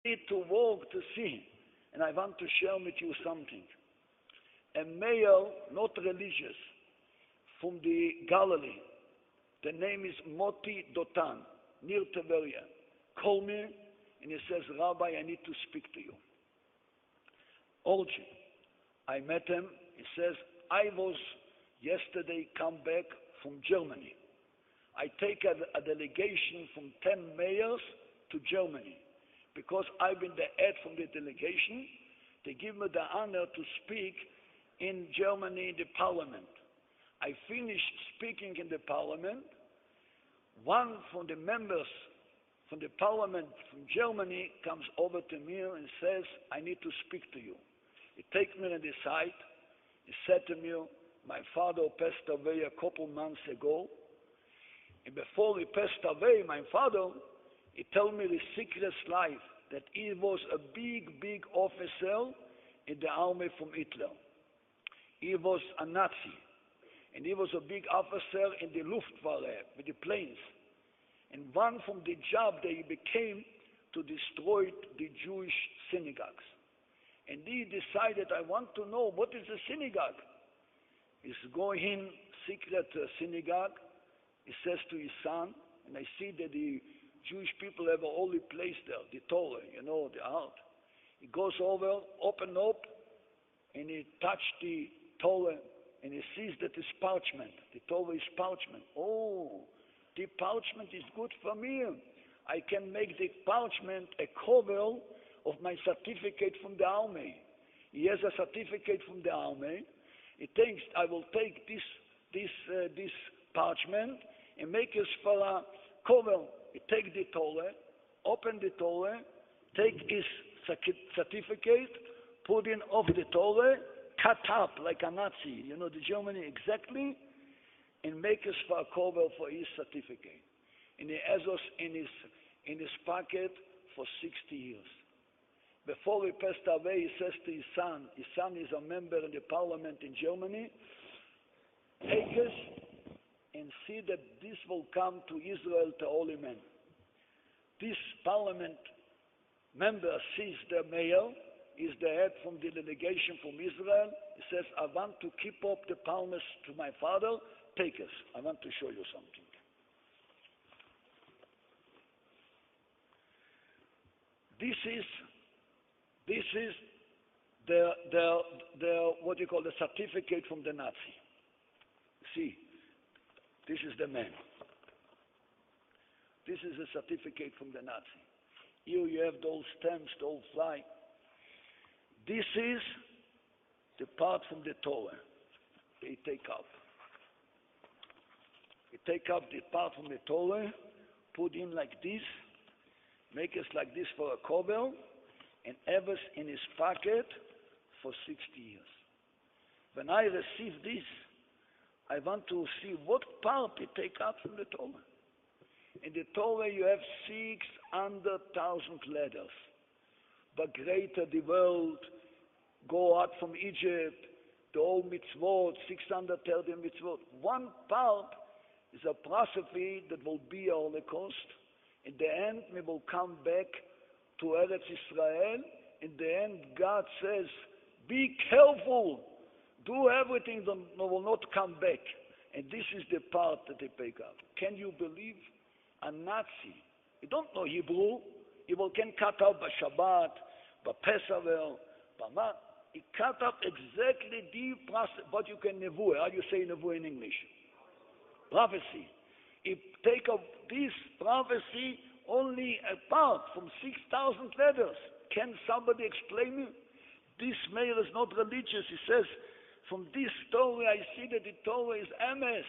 need to walk to see, and I want to share with you something. A male, not religious, from the Galilee. The name is Moti Dotan, near Tveria. Call me, and he says, Rabbi, I need to speak to you. Orgy. I met him. He says, I was yesterday come back from Germany. I take a delegation from 10 mayors to Germany. Because I've been the head from the delegation, they give me the honor to speak in Germany in the parliament. I finished speaking in the parliament. One from the members from the parliament from Germany comes over to me and says, I need to speak to you. He takes me on the side. He said to me, my father passed away a couple months ago. And before he passed away, my father, he told me the secret life, that he was a big officer in the army from Hitler. He was a Nazi. And he was a big officer in the Luftwaffe, with the planes. And one from the job that he became to destroy the Jewish synagogues. And he decided, I want to know, what is a synagogue? He's going in secret synagogue. He says to his son, and I see that the Jewish people have a holy place there, the Torah, the heart. He goes over, open up, and he touched the Torah, and he sees that it's parchment. The Torah is parchment. Oh, the parchment is good for me. I can make the parchment a cover of my certificate from the army. He has a certificate from the army. He thinks, I will take this parchment and make it for a cover. He take the Torah, open the Torah, take his certificate, put in off the Torah, cut up like a Nazi, the Germany exactly, and make us for a cover for his certificate. And he has us in his pocket for 60 years. Before he passed away, he says to his son is a member in the parliament in Germany, take us and see that this will come to Israel, to holy men. This parliament member sees the mayor, is the head from the delegation from Israel. He says, I want to keep up the promise to my father, take us. I want to show you something. This is the what you call the certificate from the Nazi. See, this is the man. This is a certificate from the Nazi. Here you have those stamps, the whole fly. This is the part from the Torah they take up. They take up the part from the Torah, put in like this, make us like this for a cover, and have us in his pocket for 60 years. When I receive this, I want to see what part they take up from the Torah. In the Torah you have 600,000 letters. But greater the world, go out from Egypt, the whole mitzvot, 630 mitzvot. One part is a prophecy that will be a Holocaust. In the end, we will come back to Eretz Israel. In the end, God says, be careful, do everything that will not come back. And this is the part that they pick up. Can you believe? A Nazi, he don't know Hebrew, he can cut out by Shabbat, by Pesach, by Mat. He cut up exactly the process, what you can nevuah. How do you say nevuah in English? Prophecy. He take up this prophecy only a part from 6,000 letters. Can somebody explain me? This male is not religious. He says, from this Torah I see that the Torah is emes.